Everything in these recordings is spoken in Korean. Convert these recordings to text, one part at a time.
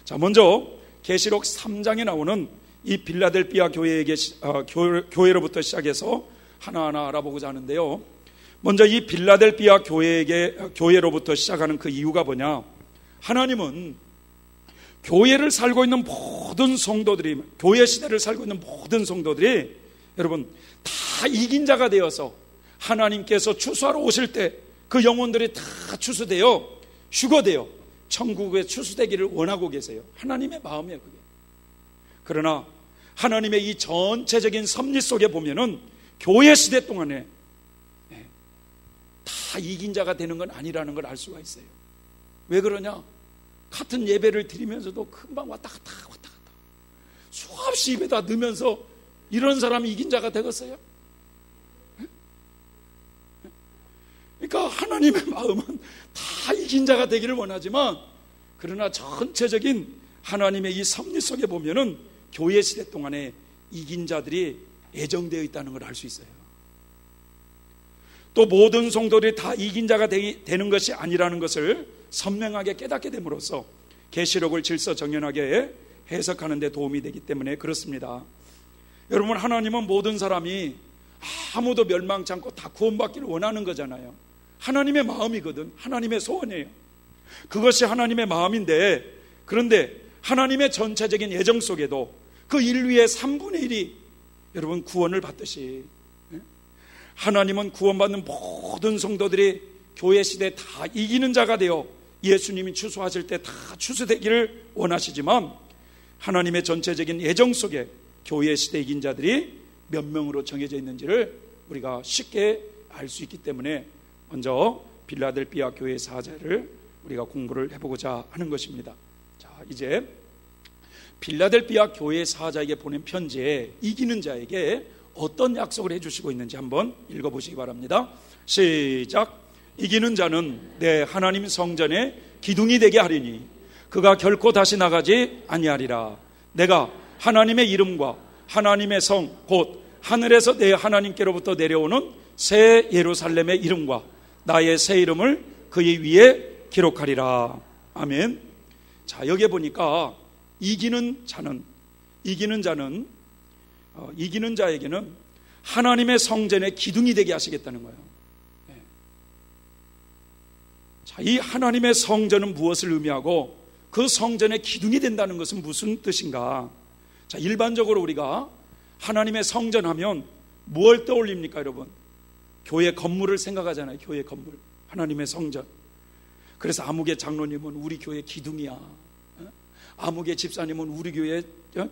자, 먼저 계시록 3장에 나오는 이 빌라델비아 교회로부터 시작해서 하나하나 알아보고자 하는데요. 먼저 이 빌라델비아 교회로부터 시작하는 그 이유가 뭐냐? 하나님은 교회를 살고 있는 모든 성도들이, 교회 시대를 살고 있는 모든 성도들이 여러분 다 이긴 자가 되어서 하나님께서 추수하러 오실 때 그 영혼들이 다 추수되어 휴거되어 천국에 추수되기를 원하고 계세요. 하나님의 마음이에요, 그게. 그러나 하나님의 이 전체적인 섭리 속에 보면은 교회 시대 동안에 다 이긴 자가 되는 건 아니라는 걸 알 수가 있어요. 왜 그러냐? 같은 예배를 드리면서도 금방 왔다 갔다 수없이 입에다 넣으면서 이런 사람이 이긴 자가 되겠어요? 그러니까 하나님의 마음은 다 이긴 자가 되기를 원하지만, 그러나 전체적인 하나님의 이 섭리 속에 보면은 교회 시대 동안에 이긴 자들이 예정되어 있다는 걸 알 수 있어요. 또 모든 성도들이 다 이긴 자가 되는 것이 아니라는 것을 선명하게 깨닫게 됨으로써 계시록을 질서정연하게 해석하는 데 도움이 되기 때문에 그렇습니다. 여러분, 하나님은 모든 사람이 아무도 멸망치 않고 다 구원받기를 원하는 거잖아요. 하나님의 마음이거든. 하나님의 소원이에요. 그것이 하나님의 마음인데, 그런데 하나님의 전체적인 예정 속에도 그 인류의 3분의 1이 여러분 구원을 받듯이 하나님은 구원받는 모든 성도들이 교회 시대에 다 이기는 자가 되어 예수님이 추수하실 때 다 추수되기를 원하시지만, 하나님의 전체적인 예정 속에 교회 시대 이긴 자들이 몇 명으로 정해져 있는지를 우리가 쉽게 알 수 있기 때문에 먼저 빌라델비아 교회 사자를 우리가 공부를 해보고자 하는 것입니다. 자, 이제 빌라델비아 교회 사자에게 보낸 편지에 이기는 자에게 어떤 약속을 해주시고 있는지 한번 읽어보시기 바랍니다. 시작. 이기는 자는 내 하나님 성전에 기둥이 되게 하리니 그가 결코 다시 나가지 아니하리라. 내가 하나님의 이름과 하나님의 성 곧 하늘에서 내 하나님께로부터 내려오는 새 예루살렘의 이름과 나의 새 이름을 그의 위에 기록하리라. 아멘. 자, 여기에 보니까 이기는 자에게는 하나님의 성전에 기둥이 되게 하시겠다는 거예요. 자, 이 하나님의 성전은 무엇을 의미하고 그 성전의 기둥이 된다는 것은 무슨 뜻인가? 자, 일반적으로 우리가 하나님의 성전 하면 무엇을 떠올립니까, 여러분? 교회 건물을 생각하잖아요. 교회 건물, 하나님의 성전. 그래서 아무개 장로님은 우리 교회 기둥이야, 아무개 집사님은 우리 교회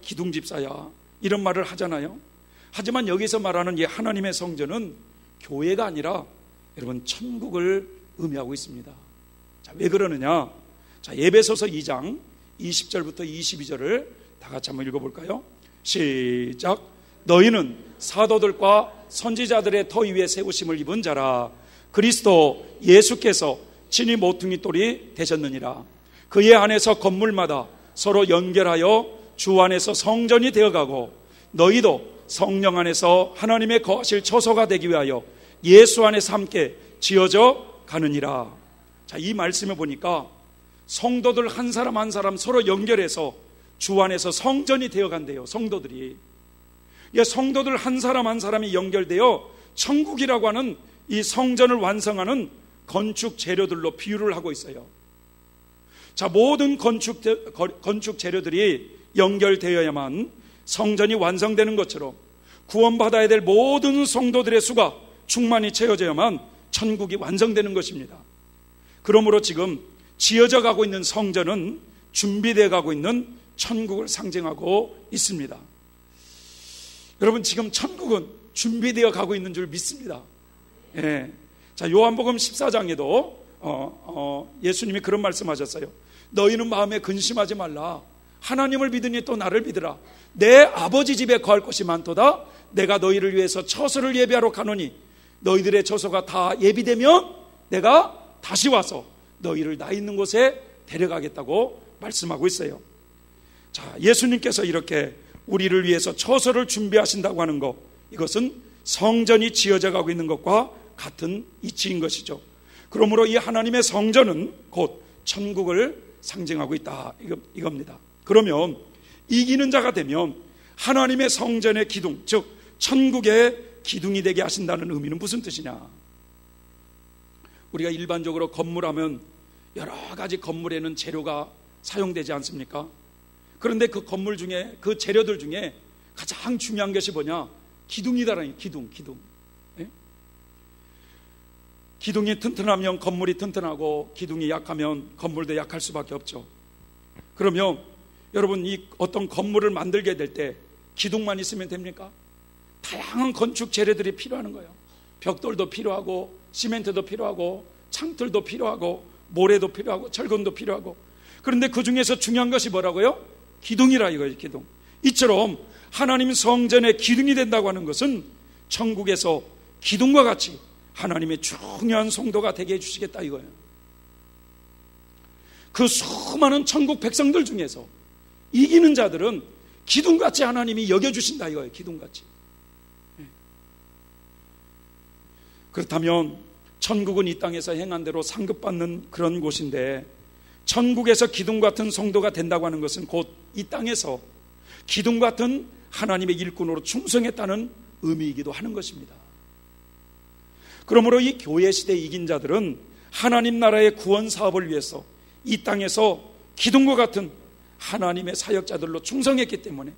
기둥 집사야, 이런 말을 하잖아요. 하지만 여기서 말하는 이 하나님의 성전은 교회가 아니라 여러분 천국을 의미하고 있습니다. 자, 왜 그러느냐? 자, 에베소서 2장 20절부터 22절을 다 같이 한번 읽어볼까요? 시작. 너희는 사도들과 선지자들의 터위 위에 세우심을 입은 자라. 그리스도 예수께서 친히 모퉁이 돌이 되셨느니라. 그의 안에서 건물마다 서로 연결하여 주 안에서 성전이 되어가고 너희도 성령 안에서 하나님의 거하실 처소가 되기 위하여 예수 안에서 함께 지어져 가느니라. 자, 이 말씀을 보니까 성도들 한 사람 한 사람 서로 연결해서 주 안에서 성전이 되어간대요. 성도들이. 성도들 한 사람 한 사람이 연결되어 천국이라고 하는 이 성전을 완성하는 건축 재료들로 비유를 하고 있어요. 자, 모든 건축 재료들이 연결되어야만 성전이 완성되는 것처럼 구원받아야 될 모든 성도들의 수가 충만히 채워져야만 천국이 완성되는 것입니다. 그러므로 지금 지어져 가고 있는 성전은 준비되어 가고 있는 천국을 상징하고 있습니다. 여러분, 지금 천국은 준비되어 가고 있는 줄 믿습니다. 예. 자, 요한복음 14장에도 예수님이 그런 말씀하셨어요. 너희는 마음에 근심하지 말라. 하나님을 믿으니 또 나를 믿으라. 내 아버지 집에 거할 곳이 많도다. 내가 너희를 위해서 처소를 예비하러 가노니 너희들의 처소가 다 예비되면 내가 다시 와서 너희를 나 있는 곳에 데려가겠다고 말씀하고 있어요. 자, 예수님께서 이렇게 우리를 위해서 처소를 준비하신다고 하는 것, 이것은 성전이 지어져 가고 있는 것과 같은 이치인 것이죠. 그러므로 이 하나님의 성전은 곧 천국을 상징하고 있다 이겁니다. 그러면 이기는 자가 되면 하나님의 성전의 기둥, 즉 천국의 기둥이 되게 하신다는 의미는 무슨 뜻이냐? 우리가 일반적으로 건물하면 여러 가지 건물에는 재료가 사용되지 않습니까? 그런데 그 건물 중에, 그 재료들 중에 가장 중요한 것이 뭐냐? 기둥이다라는 기둥. 예? 기둥이 튼튼하면 건물이 튼튼하고 기둥이 약하면 건물도 약할 수밖에 없죠. 그러면 여러분, 이 어떤 건물을 만들게 될 때 기둥만 있으면 됩니까? 다양한 건축 재료들이 필요한 거예요. 벽돌도 필요하고 시멘트도 필요하고 창틀도 필요하고 모래도 필요하고 철근도 필요하고. 그런데 그 중에서 중요한 것이 뭐라고요? 기둥이라 이거예요. 기둥. 이처럼 하나님 성전의 기둥이 된다고 하는 것은 천국에서 기둥과 같이 하나님의 중요한 성도가 되게 해주시겠다 이거예요. 그 수많은 천국 백성들 중에서 이기는 자들은 기둥같이 하나님이 여겨주신다 이거예요. 기둥같이. 그렇다면 천국은 이 땅에서 행한 대로 상급받는 그런 곳인데, 천국에서 기둥 같은 성도가 된다고 하는 것은 곧 이 땅에서 기둥 같은 하나님의 일꾼으로 충성했다는 의미이기도 하는 것입니다. 그러므로 이 교회 시대 이긴 자들은 하나님 나라의 구원 사업을 위해서 이 땅에서 기둥과 같은 하나님의 사역자들로 충성했기 때문에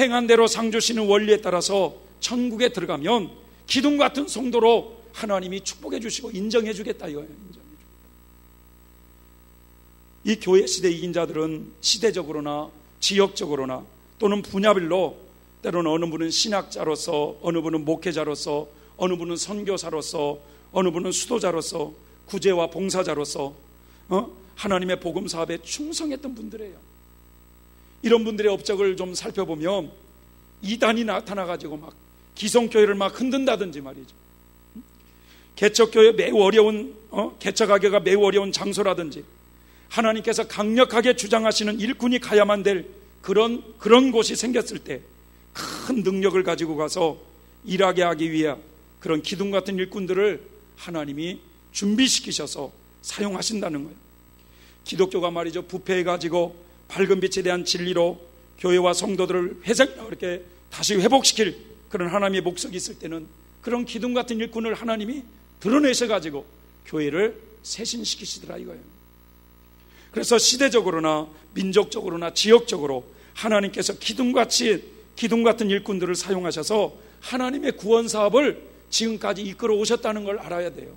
행한 대로 상 주시는 원리에 따라서 천국에 들어가면 기둥 같은 성도로 하나님이 축복해 주시고 인정해 주겠다 이거예요. 이 교회 시대 이긴 자들은 시대적으로나 지역적으로나 또는 분야별로, 때로는 어느 분은 신학자로서, 어느 분은 목회자로서, 어느 분은 선교사로서, 어느 분은 수도자로서, 구제와 봉사자로서 하나님의 복음 사업에 충성했던 분들이에요. 이런 분들의 업적을 좀 살펴보면 이단이 나타나가지고 막 기성교회를 막 흔든다든지 말이죠. 개척교회 매우 어려운 개척하기가 매우 어려운 장소라든지, 하나님께서 강력하게 주장하시는 일꾼이 가야만 될 그런 곳이 생겼을 때 큰 능력을 가지고 가서 일하게 하기 위해 그런 기둥 같은 일꾼들을 하나님이 준비시키셔서 사용하신다는 거예요. 기독교가 말이죠, 부패해가지고 밝은 빛에 대한 진리로 교회와 성도들을 이렇게 다시 회복시킬 그런 하나님의 목적이 있을 때는 그런 기둥 같은 일꾼을 하나님이 드러내셔가지고 교회를 쇄신시키시더라 이거예요. 그래서 시대적으로나 민족적으로나 지역적으로 하나님께서 기둥 같은 일꾼들을 사용하셔서 하나님의 구원 사업을 지금까지 이끌어 오셨다는 걸 알아야 돼요.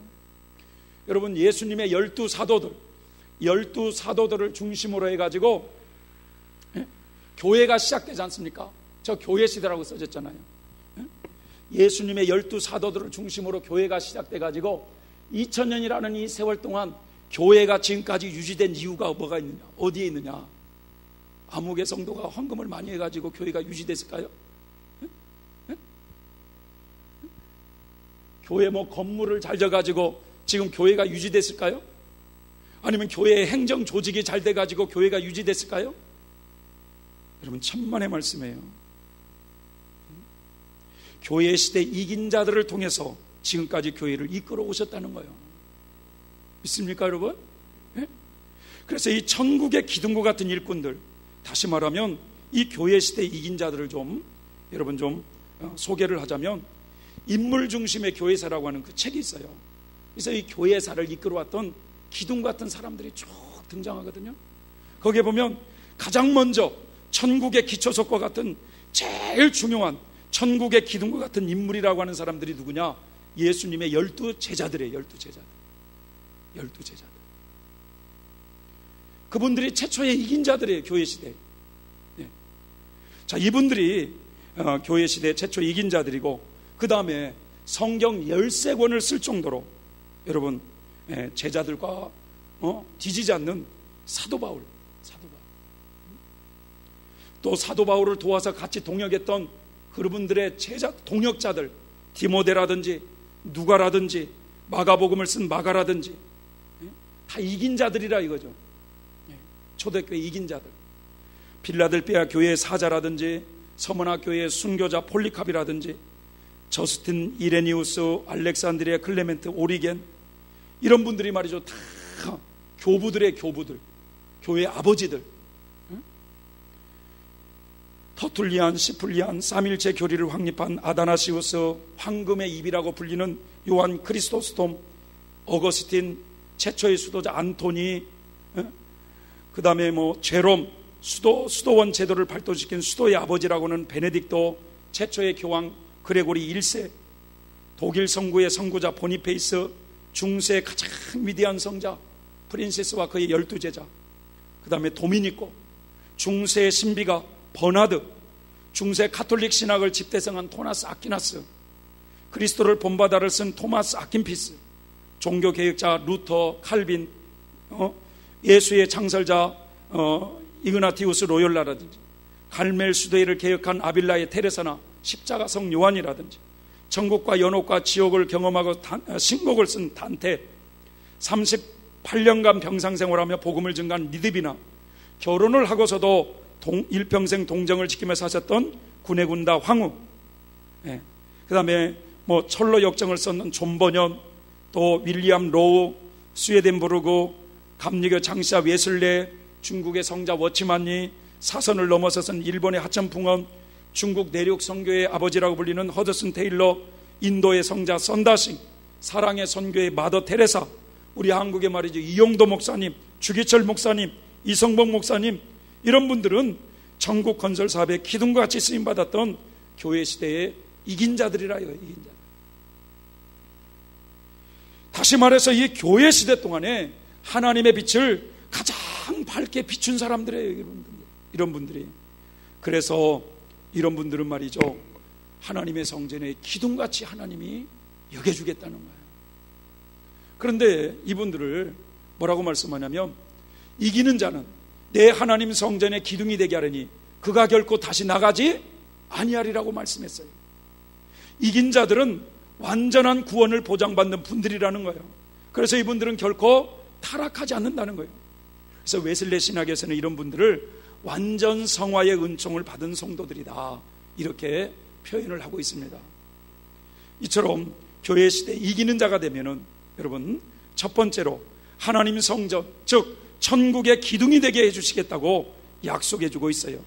여러분, 예수님의 12사도들을 중심으로 해가지고 교회가 시작되지 않습니까? 저 교회 시대라고 써졌잖아요. 예수님의 12사도들을 중심으로 교회가 시작돼가지고 2000년이라는 이 세월 동안 교회가 지금까지 유지된 이유가 뭐가 있느냐? 어디에 있느냐? 아무개 성도가 헌금을 많이 해가지고 교회가 유지됐을까요? 교회 건물을 잘 져가지고 지금 교회가 유지됐을까요? 아니면 교회의 행정 조직이 잘 돼가지고 교회가 유지됐을까요? 여러분, 천만의 말씀이에요. 교회 시대 이긴 자들을 통해서 지금까지 교회를 이끌어 오셨다는 거예요. 믿습니까, 여러분? 네? 그래서 이 천국의 기둥과 같은 일꾼들, 다시 말하면 이 교회 시대 이긴 자들을 여러분 소개를 하자면, 인물 중심의 교회사라고 하는 그 책이 있어요. 그래서 이 교회사를 이끌어왔던 기둥 같은 사람들이 쭉 등장하거든요. 거기에 보면 가장 먼저 천국의 기초석과 같은 제일 중요한 천국의 기둥과 같은 인물이라고 하는 사람들이 누구냐? 예수님의 12제자들이에요. 12제자들. 그분들이 최초의 이긴 자들이에요. 교회 시대에. 네. 자, 이분들이 교회 시대 최초 이긴 자들이고, 그 다음에 성경 13권을 쓸 정도로 여러분 제자들과 뒤지지 않는 사도 바울. 또 사도 바울을 도와서 같이 동역했던 그분들의 동역자들, 디모데라든지 누가라든지 마가복음을 쓴 마가라든지 다 이긴 자들이라 이거죠. 초대교회 이긴 자들. 필라델피아 교회의 사자라든지 서머나 교회의 순교자 폴리캅이라든지 저스틴 이레니우스, 알렉산드리아 클레멘트, 오리겐, 이런 분들이 말이죠, 다 교부들의 교부들. 교회 아버지들, 터툴리안, 시풀리안, 삼일체 교리를 확립한 아다나시우스, 황금의 입이라고 불리는 요한 크리스토스톰, 어거스틴, 최초의 수도자 안토니, 그 다음에 제롬, 수도원 제도를 발도시킨 수도의 아버지라고는 베네딕토, 최초의 교황 그레고리 1세, 독일 성구의 성구자 보니페이스, 중세의 가장 위대한 성자 프린시스와 그의 12제자, 그 다음에 도미니코, 중세의 신비가 버나드, 중세 가톨릭 신학을 집대성한 토마스 아퀴나스, 그리스도를 본받아를 쓴 토마스 아킨피스, 종교개혁자 루터, 칼빈, 예수의 창설자 이그나티우스 로욜라라든지, 갈멜 수도회를 개혁한 아빌라의 테레사나 십자가성 요한이라든지, 천국과 연옥과 지옥을 경험하고 신곡을 쓴 단테, 38년간 평상생활하며 복음을 증가한 니드비나, 결혼을 하고서도 일평생 동정을 지키며 사셨던 구네군다 황후, 그 다음에 철로 역정을 썼는 존버년, 또 윌리엄 로우, 스웨덴부르그, 감리교 장시아 웨슬레, 중국의 성자 워치만니, 사선을 넘어서선 일본의 하천풍원, 중국 내륙 선교의 아버지라고 불리는 허드슨 테일러, 인도의 성자 선다싱, 사랑의 선교의 마더 테레사, 우리 한국의 말이죠 이용도 목사님, 주기철 목사님, 이성복 목사님, 이런 분들은 천국 건설 사업에 기둥과 같이 쓰임받았던 교회 시대의 이긴 자들이라 이거예요. 이긴 자들. 다시 말해서 이 교회 시대 동안에 하나님의 빛을 가장 밝게 비춘 사람들이에요. 이런 분들이. 그래서 이런 분들은 말이죠, 하나님의 성전에 기둥같이 하나님이 여겨주겠다는 거예요. 그런데 이분들을 뭐라고 말씀하냐면, 이기는 자는 내 하나님 성전의 기둥이 되게 하려니 그가 결코 다시 나가지 아니하리라고 말씀했어요. 이긴 자들은 완전한 구원을 보장받는 분들이라는 거예요. 그래서 이분들은 결코 타락하지 않는다는 거예요. 그래서 웨슬레 신학에서는 이런 분들을 완전 성화의 은총을 받은 성도들이다, 이렇게 표현을 하고 있습니다. 이처럼 교회 시대 이기는 자가 되면은 여러분, 첫 번째로 하나님 성전, 즉 천국의 기둥이 되게 해주시겠다고 약속해 주고 있어요.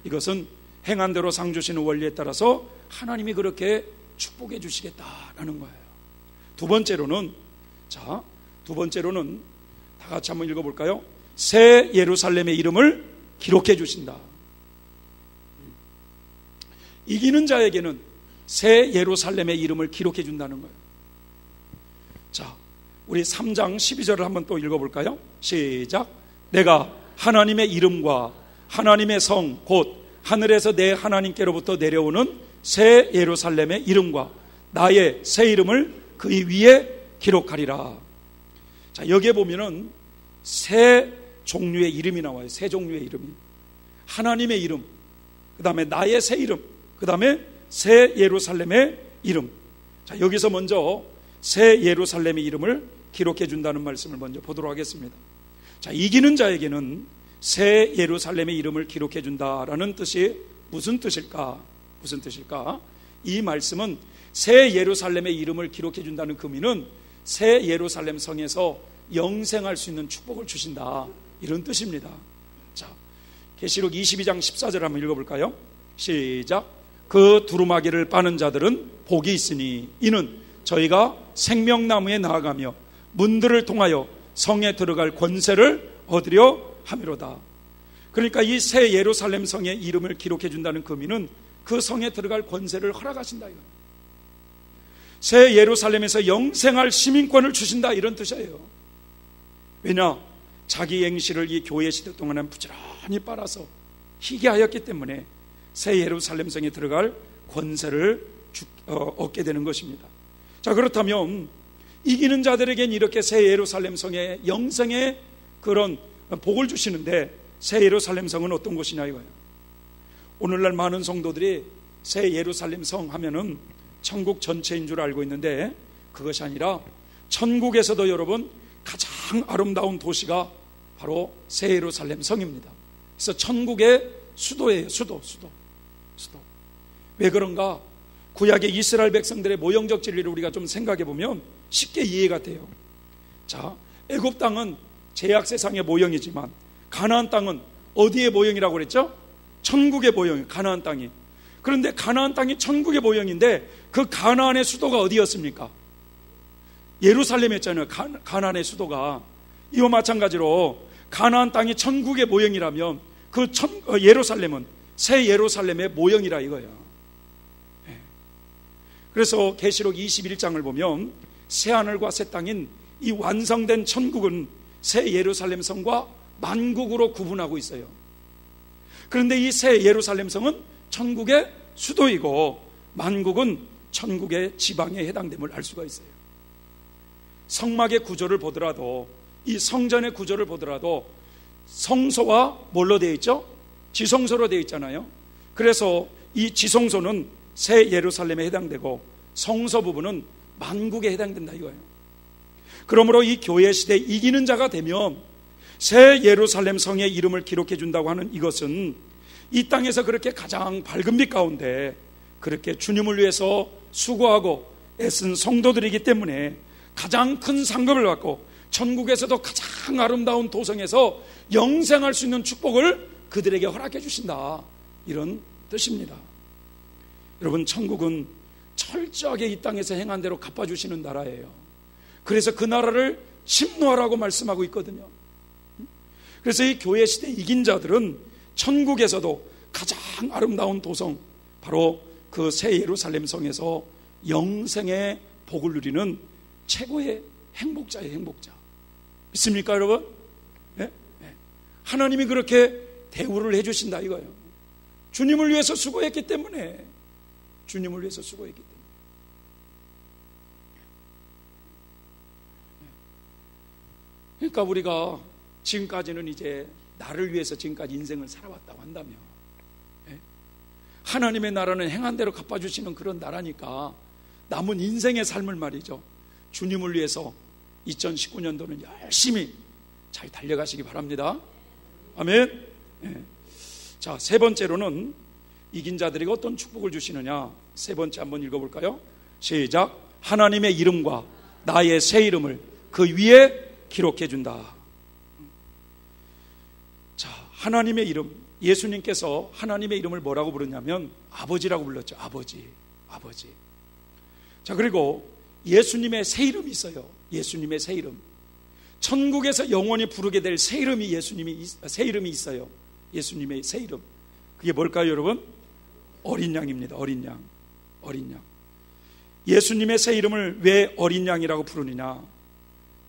이것은 행한 대로 상 주시는 원리에 따라서 하나님이 그렇게 축복해 주시겠다라는 거예요. 두 번째로는 다 같이 한번 읽어볼까요? 새 예루살렘의 이름을 기록해 주신다. 이기는 자에게는 새 예루살렘의 이름을 기록해 준다는 거예요. 자, 우리 3장 12절을 한번 또 읽어볼까요? 시작. 내가 하나님의 이름과 하나님의 성 곧 하늘에서 내 하나님께로부터 내려오는 새 예루살렘의 이름과 나의 새 이름을 그 위에 기록하리라. 자, 여기에 보면은 새 종류의 이름이 나와요. 새 종류의 이름이. 하나님의 이름, 그 다음에 나의 새 이름, 그 다음에 새 예루살렘의 이름. 자, 여기서 먼저 새 예루살렘의 이름을 기록해 준다는 말씀을 먼저 보도록 하겠습니다. 자, 이기는 자에게는 새 예루살렘의 이름을 기록해 준다라는 뜻이 무슨 뜻일까? 이 말씀은 새 예루살렘의 이름을 기록해 준다는 의미는 새 예루살렘 성에서 영생할 수 있는 축복을 주신다, 이런 뜻입니다. 자, 계시록 22장 14절 한번 읽어볼까요? 시작. 그 두루마기를 빠는 자들은 복이 있으니 이는 저희가 생명나무에 나아가며 문들을 통하여 성에 들어갈 권세를 얻으려 함이로다. 그러니까 이 새 예루살렘 성의 이름을 기록해 준다는 의미는 그 성에 들어갈 권세를 허락하신다, 이거. 새 예루살렘에서 영생할 시민권을 주신다, 이런 뜻이에요. 왜냐? 자기 행실을 이 교회 시대 동안에 부지런히 빨아서 희게 하였기 때문에 새 예루살렘 성에 들어갈 권세를 얻게 되는 것입니다. 자, 그렇다면 이기는 자들에겐 이렇게 새 예루살렘 성의 영생의 그런 복을 주시는데, 새 예루살렘 성은 어떤 곳이냐 이거예요. 오늘날 많은 성도들이 새 예루살렘 성 하면은 천국 전체인 줄 알고 있는데, 그것이 아니라 천국에서도 여러분 가장 아름다운 도시가 바로 새 예루살렘 성입니다. 그래서 천국의 수도예요. 수도. 왜 그런가? 구약의 이스라엘 백성들의 모형적 진리를 우리가 좀 생각해 보면 쉽게 이해가 돼요. 자, 애굽 땅은 제약 세상의 모형이지만 가나안 땅은 어디의 모형이라고 그랬죠? 천국의 모형, 가나안 땅이. 그런데 가나안 땅이 천국의 모형인데 그 가나안의 수도가 어디였습니까? 예루살렘이었잖아요. 가나안의 수도가. 이와 마찬가지로 가나안 땅이 천국의 모형이라면 그 예루살렘은 새 예루살렘의 모형이라 이거예요. 그래서 계시록 21장을 보면 새 하늘과 새 땅인 이 완성된 천국은 새 예루살렘 성과 만국으로 구분하고 있어요. 그런데 이 새 예루살렘 성은 천국의 수도이고 만국은 천국의 지방에 해당됨을 알 수가 있어요. 성막의 구조를 보더라도, 이 성전의 구조를 보더라도 성소와 뭘로 되어 있죠? 지성소로 되어 있잖아요. 그래서 이 지성소는 새 예루살렘에 해당되고 성소 부분은 만국에 해당된다 이거예요. 그러므로 이 교회 시대 이기는 자가 되면 새 예루살렘 성의 이름을 기록해 준다고 하는 이것은 이 땅에서 그렇게 가장 밝은 빛 가운데 그렇게 주님을 위해서 수고하고 애쓴 성도들이기 때문에 가장 큰 상급을 받고 천국에서도 가장 아름다운 도성에서 영생할 수 있는 축복을 그들에게 허락해 주신다, 이런 뜻입니다. 여러분, 천국은 철저하게 이 땅에서 행한 대로 갚아주시는 나라예요. 그래서 그 나라를 침노하라고 말씀하고 있거든요. 그래서 이 교회 시대 이긴 자들은 천국에서도 가장 아름다운 도성, 바로 그 새 예루살렘 성에서 영생의 복을 누리는 최고의 행복자예요. 행복자. 믿습니까 여러분? 네? 네. 하나님이 그렇게 대우를 해주신다 이거예요. 주님을 위해서 수고했기 때문에, 주님을 위해서 수고했기 때문에. 그러니까 우리가 지금까지는 이제 나를 위해서 지금까지 인생을 살아왔다고 한다면, 하나님의 나라는 행한 대로 갚아주시는 그런 나라니까 남은 인생의 삶을 말이죠, 주님을 위해서 2019년도는 열심히 잘 달려가시기 바랍니다. 아멘. 자, 세 번째로는 이긴 자들에게 어떤 축복을 주시느냐, 세 번째 한번 읽어볼까요? 시작. 하나님의 이름과 나의 새 이름을 그 위에 기록해 준다. 자, 하나님의 이름, 예수님께서 하나님의 이름을 뭐라고 부르냐면 아버지라고 불렀죠. 아버지. 자, 그리고 예수님의 새 이름이 있어요. 예수님의 새 이름. 천국에서 영원히 부르게 될 새 이름이 새 이름이 있어요. 예수님의 새 이름. 그게 뭘까요, 여러분? 어린 양입니다. 어린 양. 예수님의 새 이름을 왜 어린 양이라고 부르느냐?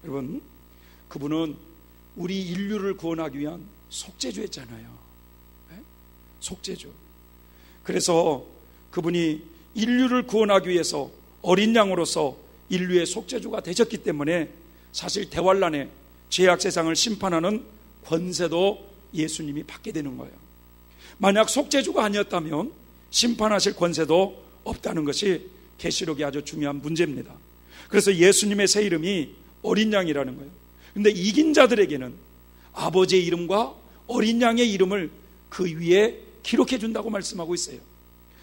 여러분, 그분은 우리 인류를 구원하기 위한 속죄주였잖아요. 속죄주. 그래서 그분이 인류를 구원하기 위해서 어린 양으로서 인류의 속죄주가 되셨기 때문에 사실 대환란에 죄악 세상을 심판하는 권세도 예수님이 받게 되는 거예요. 만약 속죄주가 아니었다면 심판하실 권세도 없다는 것이 계시록의 아주 중요한 문제입니다. 그래서 예수님의 새 이름이 어린 양이라는 거예요. 그런데 이긴 자들에게는 아버지의 이름과 어린 양의 이름을 그 위에 기록해 준다고 말씀하고 있어요.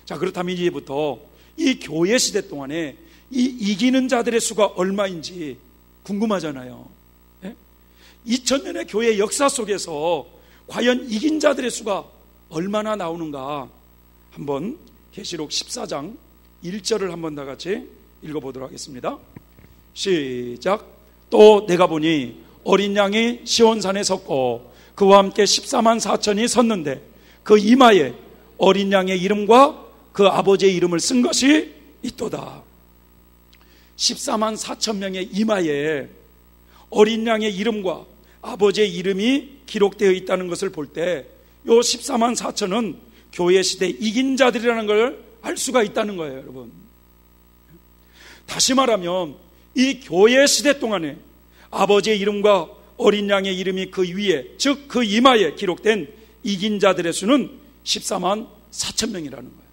자, 그렇다면 이제부터 이 교회 시대 동안에 이 이기는 자들의 수가 얼마인지 궁금하잖아요. 2000년의 교회 역사 속에서 과연 이긴 자들의 수가 얼마나 나오는가, 한번 계시록 14장 1절을 한번 다 같이 읽어보도록 하겠습니다. 시작. 또 내가 보니 어린 양이 시온산에 섰고 그와 함께 14만 4천이 섰는데 그 이마에 어린 양의 이름과 그 아버지의 이름을 쓴 것이 있도다. 14만 4천 명의 이마에 어린 양의 이름과 아버지의 이름이 기록되어 있다는 것을 볼 때 이 14만 4천은 교회 시대 이긴 자들이라는 걸 알 수가 있다는 거예요, 여러분. 다시 말하면 이 교회 시대 동안에 아버지의 이름과 어린 양의 이름이 그 위에, 즉 그 이마에 기록된 이긴 자들의 수는 14만 4천 명이라는 거예요.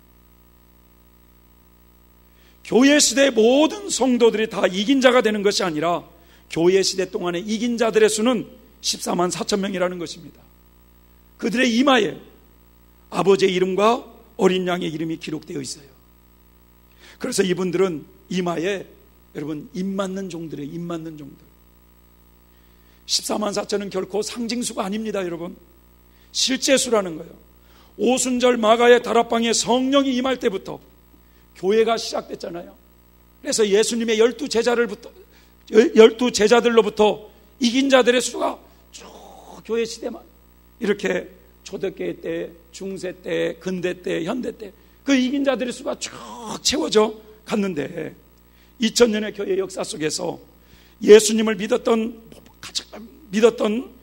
교회 시대의 모든 성도들이 다 이긴 자가 되는 것이 아니라 교회 시대 동안에 이긴 자들의 수는 14만 4천 명이라는 것입니다. 그들의 이마에 아버지의 이름과 어린 양의 이름이 기록되어 있어요. 그래서 이분들은 이마에, 여러분, 입 맞는 종들이에요. 입 맞는 종들. 14만 4천은 결코 상징수가 아닙니다, 여러분. 실제 수라는 거예요. 오순절 마가의 다락방에 성령이 임할 때부터 교회가 시작됐잖아요. 그래서 예수님의 12 제자들로부터 이긴 자들의 수가 쭉 교회 시대만 이렇게 초대교회 때, 중세 때, 근대 때, 현대 때 그 이긴 자들의 수가 쭉 채워져 갔는데 2000년의 교회 역사 속에서 예수님을 믿었던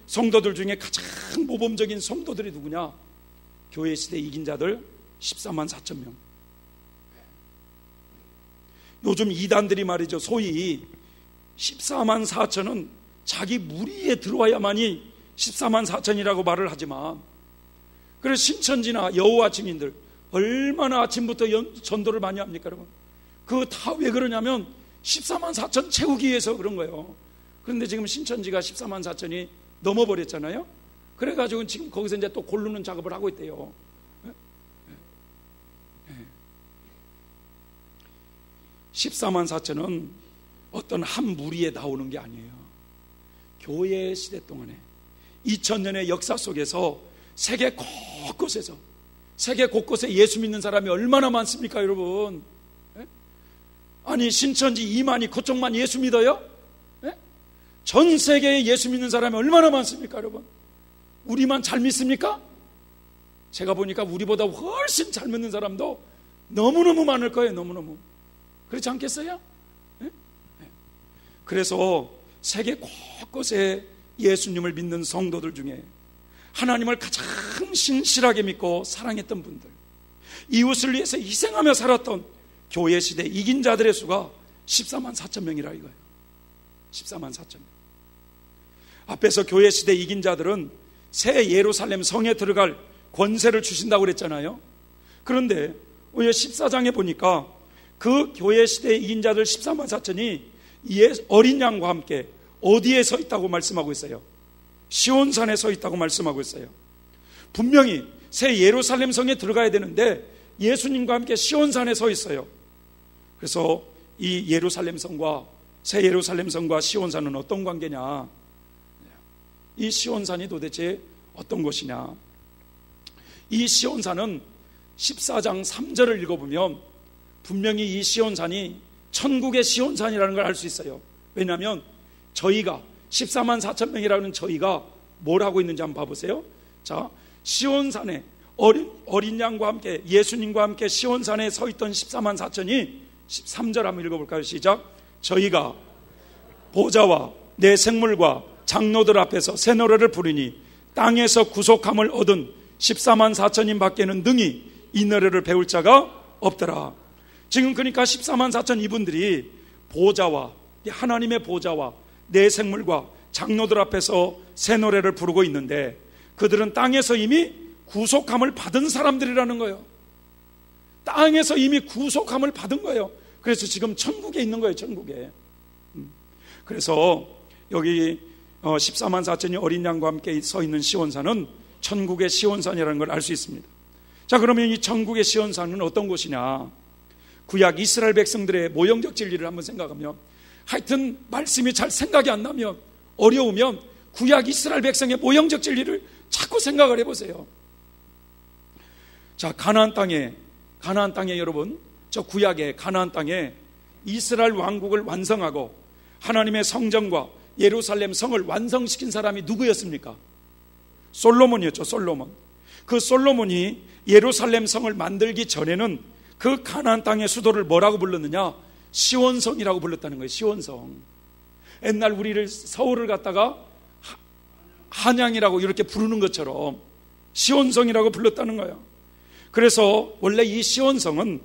성도들 중에 가장 모범적인 성도들이 누구냐? 교회 시대 이긴 자들 14만 4천 명. 요즘 이단들이 말이죠, 소위 14만 4천은 자기 무리에 들어와야만이 14만 4천이라고 말을 하지만, 그래서 신천지나 여호와 증인들 얼마나 아침부터 전도를 많이 합니까, 여러분? 그거 다 왜 그러냐면 14만 4천 채우기 위해서 그런 거예요. 그런데 지금 신천지가 14만 4천이 넘어버렸잖아요. 그래가지고 지금 거기서 이제 또 고르는 작업을 하고 있대요. 14만 4천은 어떤 한 무리에 나오는 게 아니에요. 교회 시대 동안에 2000년의 역사 속에서 세계 곳곳에 예수 믿는 사람이 얼마나 많습니까, 여러분? 아니, 신천지 이만희 그쪽만 예수 믿어요? 전 세계에 예수 믿는 사람이 얼마나 많습니까, 여러분? 우리만 잘 믿습니까? 제가 보니까 우리보다 훨씬 잘 믿는 사람도 너무너무 많을 거예요. 너무너무. 그렇지 않겠어요? 그래서 세계 곳곳에 예수님을 믿는 성도들 중에 하나님을 가장 신실하게 믿고 사랑했던 분들, 이웃을 위해서 희생하며 살았던 교회 시대 이긴 자들의 수가 14만 4천 명이라 이거예요. 14만 4천 명. 앞에서 교회 시대 이긴 자들은 새 예루살렘 성에 들어갈 권세를 주신다고 그랬잖아요. 그런데 오늘 14장에 보니까 그 교회 시대 이긴 자들 14만 4천이 어린 양과 함께 어디에 서 있다고 말씀하고 있어요? 시온산에 서 있다고 말씀하고 있어요. 분명히 새 예루살렘 성에 들어가야 되는데 예수님과 함께 시온산에 서 있어요. 그래서 이 예루살렘 성과 새 예루살렘 성과 시온산은 어떤 관계냐? 이 시온산이 도대체 어떤 곳이냐? 이 시온산은 14장 3절을 읽어보면 분명히 이 시온산이 천국의 시온산이라는 걸 알 수 있어요. 왜냐하면 저희가 14만 4천 명이라는 저희가 뭘 하고 있는지 한번 봐보세요. 자, 시온산에 어린 양과 함께 예수님과 함께 시온산에 서 있던 14만 4천이 13절 한번 읽어볼까요? 시작. 저희가 보좌와 내 생물과 장로들 앞에서 새 노래를 부르니 땅에서 구속함을 얻은 14만 4천인 밖에는 능히 이 노래를 배울 자가 없더라. 지금 그러니까 14만 4천 이분들이 보좌와 하나님의 보좌와 내 생물과 장로들 앞에서 새 노래를 부르고 있는데 그들은 땅에서 이미 구속함을 받은 사람들이라는 거예요. 땅에서 이미 구속함을 받은 거예요. 그래서 지금 천국에 있는 거예요. 천국에. 그래서 여기 14만 4천이 어린 양과 함께 서 있는 시온산은 천국의 시온산이라는 걸 알 수 있습니다. 자, 그러면 이 천국의 시온산은 어떤 곳이냐? 구약 이스라엘 백성들의 모형적 진리를 한번 생각하면, 하여튼 말씀이 잘 생각이 안 나면, 어려우면 구약 이스라엘 백성의 모형적 진리를 자꾸 생각을 해보세요. 자, 가나안 땅에 여러분, 저 구약의 가나안 땅에 이스라엘 왕국을 완성하고 하나님의 성전과 예루살렘 성을 완성시킨 사람이 누구였습니까? 솔로몬이었죠. 솔로몬. 그 솔로몬이 예루살렘 성을 만들기 전에는 그 가나안 땅의 수도를 뭐라고 불렀느냐? 시온성이라고 불렀다는 거예요. 시온성. 옛날 우리를 서울을 갖다가 한양이라고 이렇게 부르는 것처럼 시온성이라고 불렀다는 거예요. 그래서 원래 이 시온성은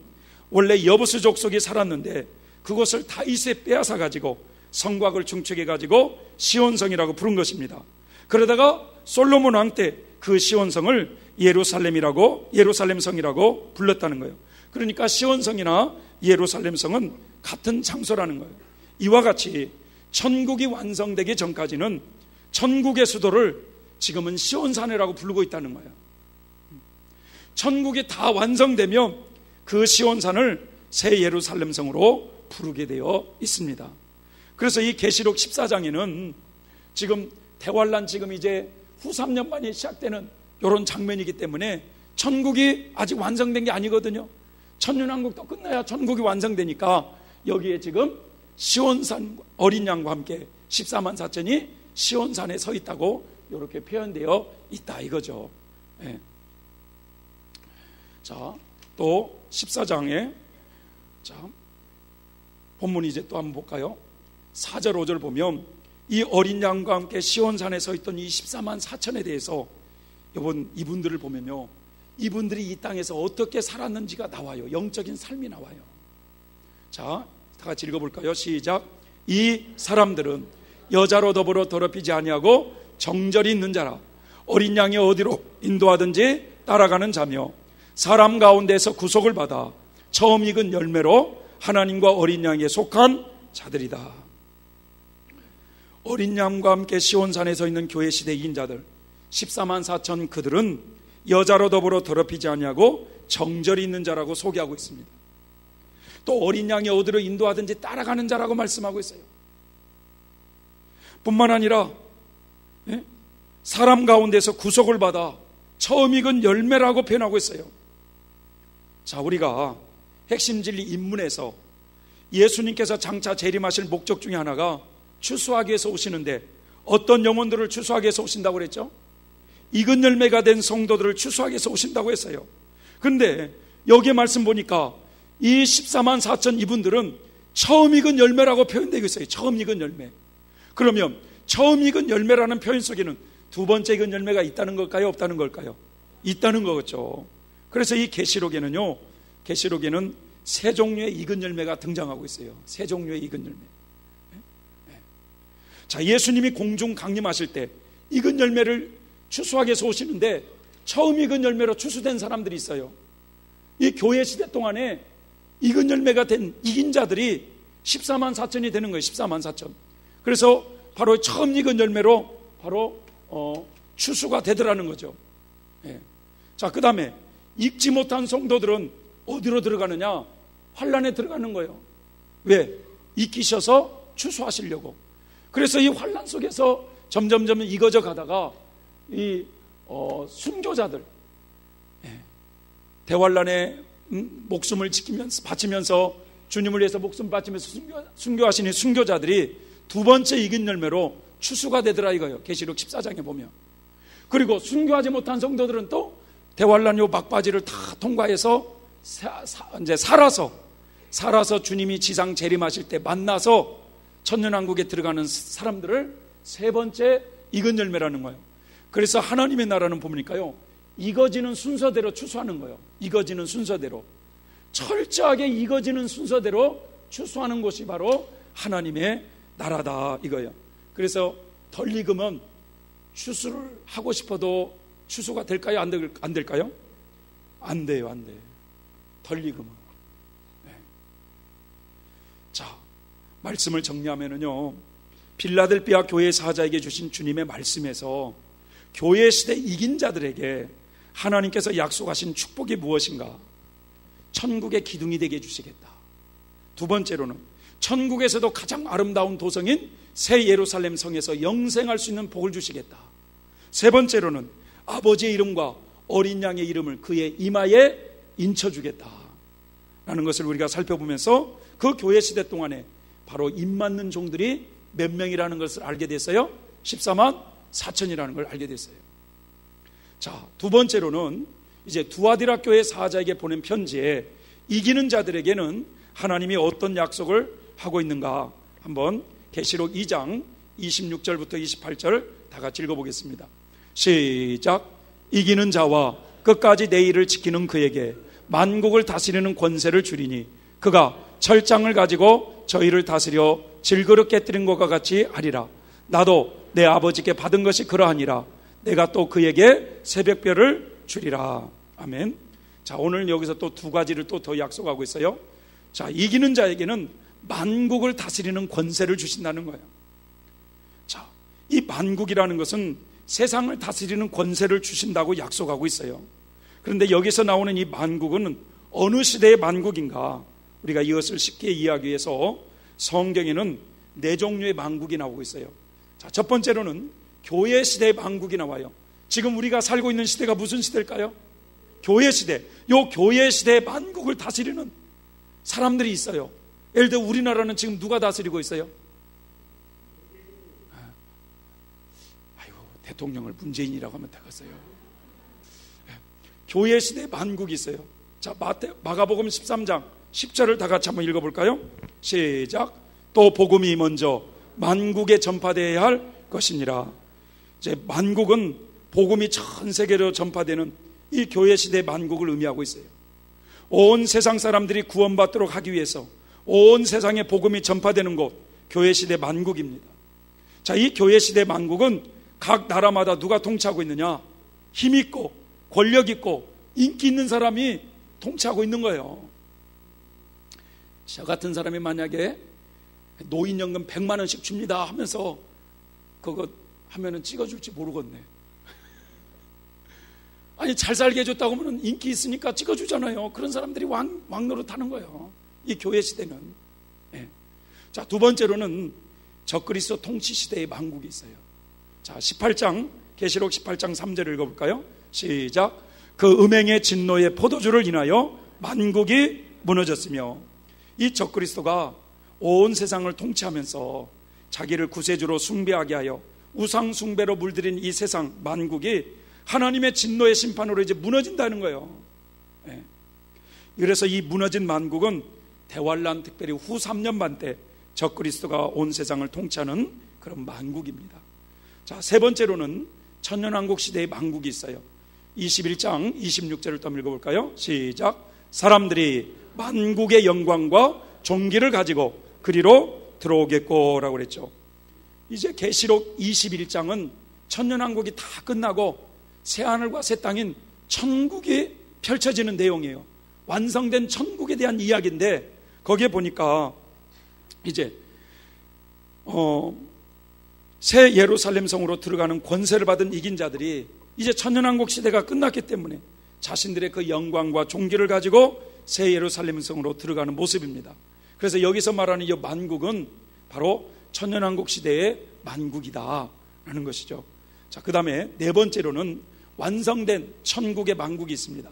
원래 여부스 족속이 살았는데 그것을 다윗에 빼앗아 가지고 성곽을 중축해 가지고 시온성이라고 부른 것입니다. 그러다가 솔로몬 왕 때 그 시온성을 예루살렘성이라고 불렀다는 거예요. 그러니까 시온성이나 예루살렘성은 같은 장소라는 거예요. 이와 같이 천국이 완성되기 전까지는 천국의 수도를 지금은 시온산이라고 부르고 있다는 거예요. 천국이 다 완성되면 그 시온산을 새 예루살렘성으로 부르게 되어 있습니다. 그래서 이 계시록 14장에는 지금 대환란 지금 이제 후 3년 만에 시작되는 이런 장면이기 때문에 천국이 아직 완성된 게 아니거든요. 천년왕국도 끝나야 천국이 완성되니까 여기에 지금 시온산 어린 양과 함께 14만 4천이 시온산에 서 있다고 이렇게 표현되어 있다 이거죠. 네. 자, 또 14장에 자, 본문 이제 또 한번 볼까요? 4절 5절 보면 이 어린 양과 함께 시온산에 서 있던 이 14만 4천에 대해서 이분들을 보면요, 이분들이 이 땅에서 어떻게 살았는지가 나와요. 영적인 삶이 나와요. 자, 다 같이 읽어볼까요? 시작. 이 사람들은 여자로 더불어 더럽히지 아니하고 정절이 있는 자라. 어린 양이 어디로 인도하든지 따라가는 자며 사람 가운데서 구속을 받아 처음 익은 열매로 하나님과 어린 양에 속한 자들이다. 어린 양과 함께 시온산에 서 있는 교회 시대 이인자들 14만 4천 그들은 여자로 더불어 더럽히지 아니하고 정절이 있는 자라고 소개하고 있습니다. 또 어린 양이 어디로 인도하든지 따라가는 자라고 말씀하고 있어요. 뿐만 아니라 사람 가운데서 구속을 받아 처음 익은 열매라고 표현하고 있어요. 자, 우리가 핵심 진리 입문에서 예수님께서 장차 재림하실 목적 중에 하나가 추수하기 위해서 오시는데 어떤 영혼들을 추수하기 위해서 오신다고 그랬죠? 익은 열매가 된 성도들을 추수하기 위해서 오신다고 했어요. 그런데 여기에 말씀 보니까 이 14만 4천 이분들은 처음 익은 열매라고 표현되고 있어요. 처음 익은 열매. 그러면 처음 익은 열매라는 표현 속에는 두 번째 익은 열매가 있다는 걸까요? 없다는 걸까요? 있다는 거겠죠. 그래서 이 계시록에는 세 종류의 익은 열매가 등장하고 있어요. 세 종류의 익은 열매. 자, 예수님이 공중 강림하실 때 익은 열매를 추수하기 위해서 오시는데 처음 익은 열매로 추수된 사람들이 있어요. 이 교회 시대 동안에 익은 열매가 된 이긴 자들이 14만 4천이 되는 거예요. 14만 4천. 그래서 바로 처음 익은 열매로 바로 추수가 되더라는 거죠. 예. 자, 그 다음에 익지 못한 성도들은 어디로 들어가느냐? 환란에 들어가는 거예요. 왜? 익히셔서 추수하시려고. 그래서 이 환란 속에서 점점 익어져 가다가 이 순교자들, 대환란에 목숨을 바치면서 주님을 위해서 목숨 바치면서 순교하시는 순교자들이 두 번째 익은 열매로 추수가 되더라 이거예요. 계시록 14장에 보면. 그리고 순교하지 못한 성도들은 또 대환란 요 막바지를 다 통과해서 이제 살아서 주님이 지상 재림하실 때 만나서 천년왕국에 들어가는 사람들을 세 번째 익은 열매라는 거예요. 그래서 하나님의 나라는 보니까요, 익어지는 순서대로 추수하는 거예요. 익어지는 순서대로, 철저하게 익어지는 순서대로 추수하는 것이 바로 하나님의 나라다 이거예요. 그래서 덜 익으면 추수를 하고 싶어도 추수가 될까요? 안 될까요? 안 돼요. 안 돼요. 덜 익으면. 네. 자, 말씀을 정리하면요, 빌라델비아 교회 사자에게 주신 주님의 말씀에서 교회 시대 이긴 자들에게 하나님께서 약속하신 축복이 무엇인가? 천국의 기둥이 되게 해주시겠다. 두 번째로는 천국에서도 가장 아름다운 도성인 새 예루살렘 성에서 영생할 수 있는 복을 주시겠다. 세 번째로는 아버지의 이름과 어린 양의 이름을 그의 이마에 인쳐주겠다 라는 것을 우리가 살펴보면서 그 교회 시대 동안에 바로 입 맞는 종들이 몇 명이라는 것을 알게 됐어요? 14만 4천이라는 걸 알게 됐어요. 자, 두 번째로는 이제 두아디라 교회 사자에게 보낸 편지에 이기는 자들에게는 하나님이 어떤 약속을 하고 있는가 한번 계시록 2장 26절부터 28절 다 같이 읽어보겠습니다. 시작. 이기는 자와 끝까지 내 일을 지키는 그에게 만국을 다스리는 권세를 주리니 그가 철장을 가지고 저희를 다스려 질그릇 깨뜨린 것과 같이 하리라. 나도 내 아버지께 받은 것이 그러하니라. 내가 또 그에게 새벽별을 주리라. 아멘. 자, 오늘 여기서 또 두 가지를 또 더 약속하고 있어요. 자, 이기는 자에게는 만국을 다스리는 권세를 주신다는 거예요. 자, 이 만국이라는 것은 세상을 다스리는 권세를 주신다고 약속하고 있어요. 그런데 여기서 나오는 이 만국은 어느 시대의 만국인가? 우리가 이것을 쉽게 이해하기 위해서 성경에는 네 종류의 만국이 나오고 있어요. 자, 첫 번째로는 교회 시대의 만국이 나와요. 지금 우리가 살고 있는 시대가 무슨 시대일까요? 교회 시대. 요 교회 시대의 만국을 다스리는 사람들이 있어요. 예를 들어 우리나라는 지금 누가 다스리고 있어요? 아이고, 대통령을 문재인이라고 하면 되겠어요. 교회 시대의 만국이 있어요. 자, 마가복음 13장 10절을 다 같이 한번 읽어볼까요? 시작. 또 복음이 먼저 만국에 전파되어야 할 것이니라. 이제 만국은 복음이 전 세계로 전파되는 이 교회 시대의 만국을 의미하고 있어요. 온 세상 사람들이 구원받도록 하기 위해서 온 세상에 복음이 전파되는 곳, 교회 시대 만국입니다. 자, 이 교회 시대 만국은 각 나라마다 누가 통치하고 있느냐? 힘 있고 권력 있고 인기 있는 사람이 통치하고 있는 거예요. 저 같은 사람이 만약에 노인연금 100만 원씩 줍니다 하면서 그거 하면은 찍어줄지 모르겠네. 아니, 잘 살게 해줬다고 하면 인기 있으니까 찍어주잖아요. 그런 사람들이 왕노릇 하는 거예요, 이 교회 시대는. 예. 자, 두 번째로는 적그리스도 통치 시대의 만국이 있어요. 자, 18장 계시록 18장 3절을 읽어볼까요? 시작. 그 음행의 진노의 포도주를 인하여 만국이 무너졌으며, 이 적그리스도가 온 세상을 통치하면서 자기를 구세주로 숭배하게 하여 우상 숭배로 물들인 이 세상 만국이 하나님의 진노의 심판으로 이제 무너진다는 거예요. 예. 그래서 이 무너진 만국은 대환란, 특별히 후 3년 반 때 적그리스도가 온 세상을 통치하는 그런 만국입니다. 자, 세 번째로는 천년왕국 시대의 만국이 있어요. 21장 26절을 또 읽어볼까요? 시작. 사람들이 만국의 영광과 존귀를 가지고 그리로 들어오겠고 라고 그랬죠. 이제 계시록 21장은 천년왕국이 다 끝나고 새하늘과 새 땅인 천국이 펼쳐지는 내용이에요. 완성된 천국에 대한 이야기인데, 거기에 보니까 이제 새 예루살렘 성으로 들어가는 권세를 받은 이긴 자들이 이제 천년왕국 시대가 끝났기 때문에 자신들의 그 영광과 존귀를 가지고 새 예루살렘 성으로 들어가는 모습입니다. 그래서 여기서 말하는 이 만국은 바로 천년왕국 시대의 만국이다라는 것이죠. 자, 그 다음에 네 번째로는 완성된 천국의 만국이 있습니다.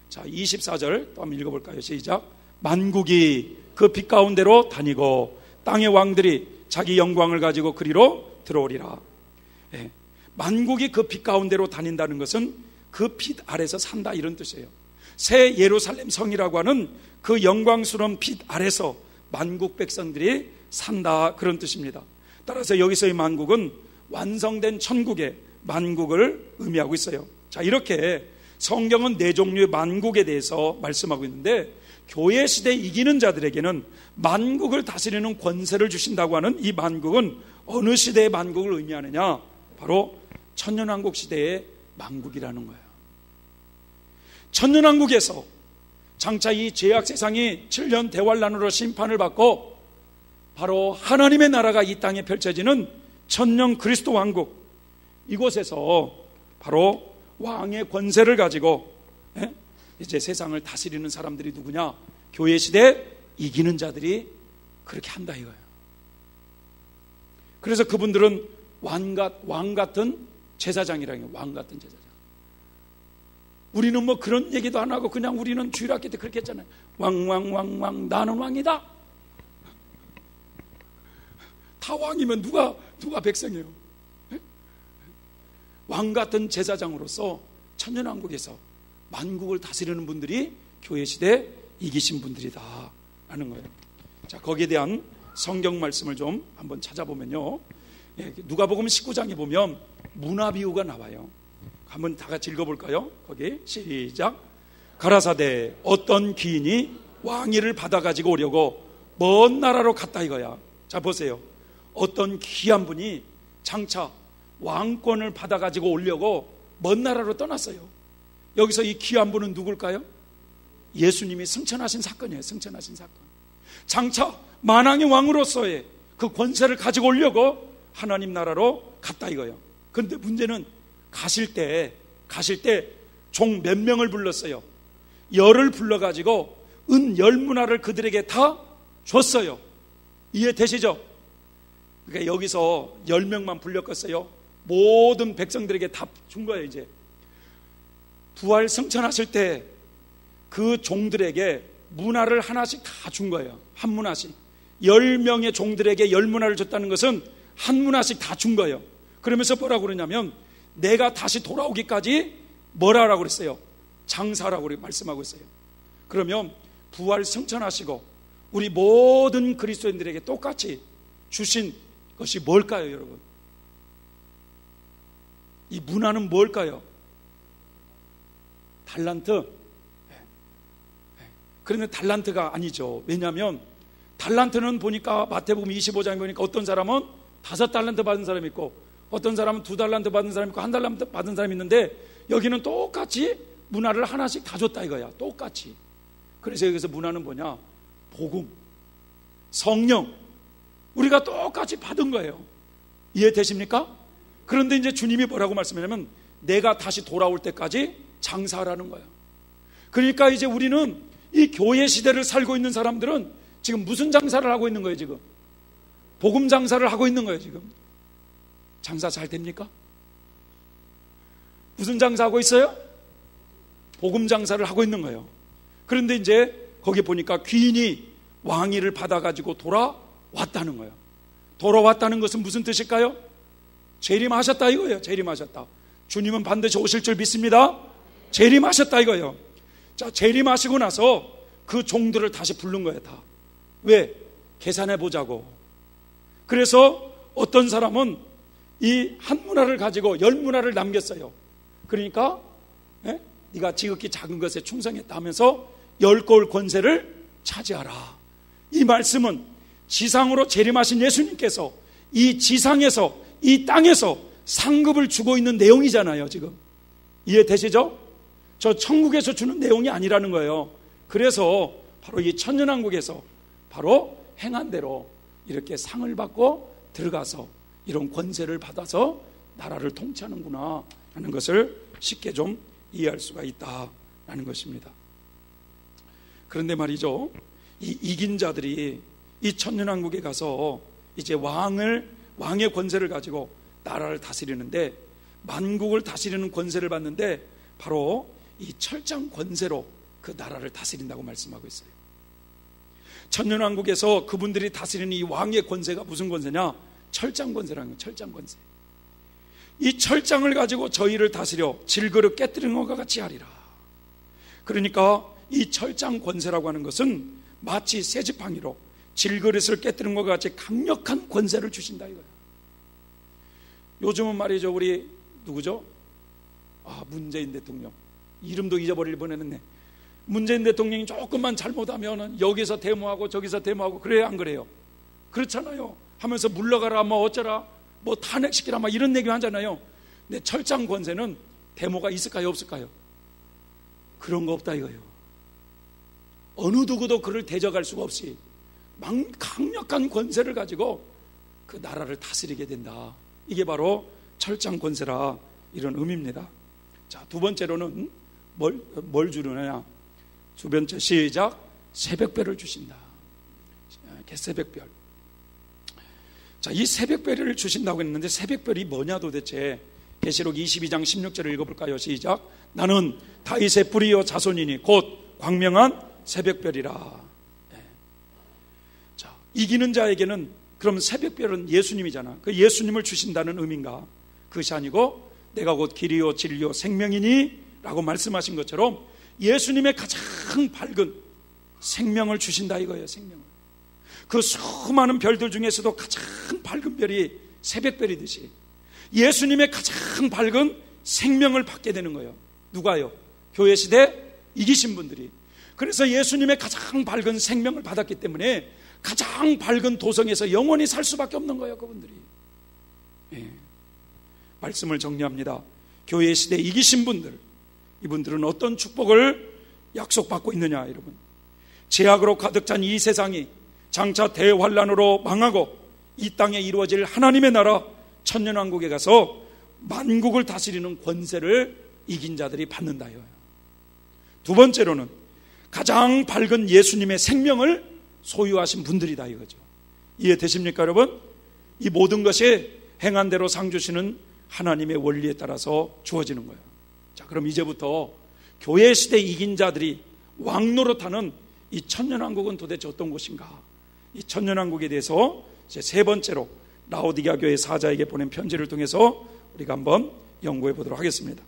자, 24절 또 한번 읽어볼까요? 시작. 만국이 그 빛 가운데로 다니고 땅의 왕들이 자기 영광을 가지고 그리로 들어오리라. 예. 만국이 그 빛 가운데로 다닌다는 것은 그 빛 아래서 산다, 이런 뜻이에요. 새 예루살렘 성이라고 하는 그 영광스러운 빛 아래서 만국 백성들이 산다, 그런 뜻입니다. 따라서 여기서의 만국은 완성된 천국의 만국을 의미하고 있어요. 자, 이렇게 성경은 네 종류의 만국에 대해서 말씀하고 있는데, 교회 시대에 이기는 자들에게는 만국을 다스리는 권세를 주신다고 하는 이 만국은 어느 시대의 만국을 의미하느냐? 바로 천년왕국 시대의 만국이라는 거예요. 천년왕국에서 장차 이 죄악 세상이 7년 대환란으로 심판을 받고 바로 하나님의 나라가 이 땅에 펼쳐지는 천년 그리스도 왕국, 이곳에서 바로 왕의 권세를 가지고 이제 세상을 다스리는 사람들이 누구냐? 교회 시대 이기는 자들이 그렇게 한다 이거예요. 그래서 그분들은 왕 같은 제사장이라는 거예요. 왕 같은 제사장. 우리는 뭐 그런 얘기도 안 하고 그냥 우리는 주일학교 때 그렇게 했잖아요. 왕 나는 왕이다. 다 왕이면 누가 백성이에요? 왕 같은 제사장으로서 천년왕국에서 만국을 다스리는 분들이 교회 시대에 이기신 분들이다 라는 거예요. 자, 거기에 대한 성경 말씀을 좀 한번 찾아보면요, 누가복음 19장에 보면 문화비유가 나와요. 한번 다 같이 읽어볼까요? 거기 시작. 가라사대 어떤 귀인이 왕위를 받아가지고 오려고 먼 나라로 갔다 이거야. 자, 보세요. 어떤 귀한 분이 장차 왕권을 받아가지고 오려고 먼 나라로 떠났어요. 여기서 이 귀한 분은 누굴까요? 예수님이 승천하신 사건이에요. 승천하신 사건. 장차 만왕의 왕으로서의 그 권세를 가지고 오려고 하나님 나라로 갔다 이거예요. 그런데 문제는 가실 때 종 몇 명을 불렀어요? 10을 불러가지고 은 10문화를 그들에게 다 줬어요. 이해되시죠? 그러니까 여기서 10명만 불렸겠어요? 모든 백성들에게 다 준 거예요. 이제 부활 승천하실 때 그 종들에게 문화를 하나씩 다 준 거예요. 한 문화씩. 10명의 종들에게 10문화를 줬다는 것은 한 문화씩 다 준 거예요. 그러면서 뭐라고 그러냐면 내가 다시 돌아오기까지 뭐라고 그랬어요? 장사라고 말씀하고 있어요. 그러면 부활 승천하시고 우리 모든 그리스도인들에게 똑같이 주신 것이 뭘까요, 여러분? 이 문화는 뭘까요? 달란트? 그런데 달란트가 아니죠. 왜냐하면 달란트는 보니까 마태복음 25장에 보니까 어떤 사람은 5달란트 받은 사람이 있고 어떤 사람은 2달란트 받은 사람이 있고 1달란트 받은 사람이 있는데 여기는 똑같이 문화를 하나씩 다 줬다 이거야. 똑같이. 그래서 여기서 문화는 뭐냐? 복음, 성령, 우리가 똑같이 받은 거예요. 이해되십니까? 그런데 이제 주님이 뭐라고 말씀하냐면 내가 다시 돌아올 때까지 장사하라는 거예요. 그러니까 이제 우리는 이 교회 시대를 살고 있는 사람들은 지금 무슨 장사를 하고 있는 거예요? 지금 복음 장사를 하고 있는 거예요. 지금 장사 잘 됩니까? 무슨 장사하고 있어요? 복음 장사를 하고 있는 거예요. 그런데 이제 거기 보니까 귀인이 왕위를 받아가지고 돌아왔다는 거예요. 돌아왔다는 것은 무슨 뜻일까요? 재림하셨다 이거예요. 재림하셨다. 주님은 반드시 오실 줄 믿습니다. 재림하셨다 이거예요. 자, 재림하시고 나서 그 종들을 다시 부른 거예요. 다. 왜? 계산해 보자고. 그래서 어떤 사람은 이 한 문화를 가지고 10문화를 남겼어요. 그러니까 네가 지극히 작은 것에 충성했다 하면서 10골 권세를 차지하라. 이 말씀은 지상으로 재림하신 예수님께서 이 지상에서 이 땅에서 상급을 주고 있는 내용이잖아요. 지금 이해되시죠? 저 천국에서 주는 내용이 아니라는 거예요. 그래서 바로 이 천년왕국에서 바로 행한 대로 이렇게 상을 받고 들어가서 이런 권세를 받아서 나라를 통치하는구나 하는 것을 쉽게 좀 이해할 수가 있다라는 것입니다. 그런데 말이죠, 이 이긴 자들이 이 천년왕국에 가서 이제 왕의 권세를 가지고 나라를 다스리는데, 만국을 다스리는 권세를 받는데 바로 이 철장 권세로 그 나라를 다스린다고 말씀하고 있어요. 천년왕국에서 그분들이 다스리는 이 왕의 권세가 무슨 권세냐? 철장 권세라는 거예요. 철장 권세. 이 철장을 가지고 저희를 다스려 질그릇 깨뜨리는 것과 같이 하리라. 그러니까 이 철장 권세라고 하는 것은 마치 쇠지팡이로 질그릇을 깨뜨리는 것과 같이 강력한 권세를 주신다 이거예요. 요즘은 말이죠, 우리 누구죠? 문재인 대통령. 이름도 잊어버릴 뻔했네. 문재인 대통령이 조금만 잘못하면 여기서 데모하고 저기서 데모하고 그래야 안 그래요? 그렇잖아요. 하면서 물러가라 뭐 어쩌라 뭐 탄핵시키라 막 이런 얘기 하잖아요. 근데 철장 권세는 데모가 있을까요 없을까요? 그런 거 없다 이거예요. 어느 누구도 그를 대적할 수가 없이 강력한 권세를 가지고 그 나라를 다스리게 된다. 이게 바로 철장 권세라 이런 의미입니다. 자, 두 번째로는 뭘 주느냐? 두 번째 시작. 새벽별을 주신다. 새벽별. 자, 이 새벽별을 주신다고 했는데 새벽별이 뭐냐 도대체? 계시록 22장 16절을 읽어볼까요? 시작. 나는 다윗의 뿌리요 자손이니 곧 광명한 새벽별이라. 자, 이기는 자에게는 그럼 새벽별은 예수님이잖아. 그 예수님을 주신다는 의미인가? 그것이 아니고 내가 곧 길이요 진리요 생명이니 라고 말씀하신 것처럼 예수님의 가장 밝은 생명을 주신다 이거예요. 생명을. 그 수많은 별들 중에서도 가장 밝은 별이 새벽별이듯이 예수님의 가장 밝은 생명을 받게 되는 거예요. 누가요? 교회 시대 이기신 분들이. 그래서 예수님의 가장 밝은 생명을 받았기 때문에 가장 밝은 도성에서 영원히 살 수밖에 없는 거예요. 그분들이. 말씀을 정리합니다. 교회 시대 이기신 분들, 이분들은 어떤 축복을 약속받고 있느냐 여러분. 죄악으로 가득 찬 이 세상이 장차 대환란으로 망하고 이 땅에 이루어질 하나님의 나라 천년왕국에 가서 만국을 다스리는 권세를 이긴 자들이 받는다. 두 번째로는 가장 밝은 예수님의 생명을 소유하신 분들이다 이거죠. 이해되십니까 여러분? 이 모든 것이 행한 대로 상 주시는 하나님의 원리에 따라서 주어지는 거예요. 자, 그럼 이제부터 교회 시대 이긴 자들이 왕노릇하는 이 천년왕국은 도대체 어떤 곳인가? 이 천년왕국에 대해서 이제 세 번째로 라오디게아 교회 사자에게 보낸 편지를 통해서 우리가 한번 연구해 보도록 하겠습니다.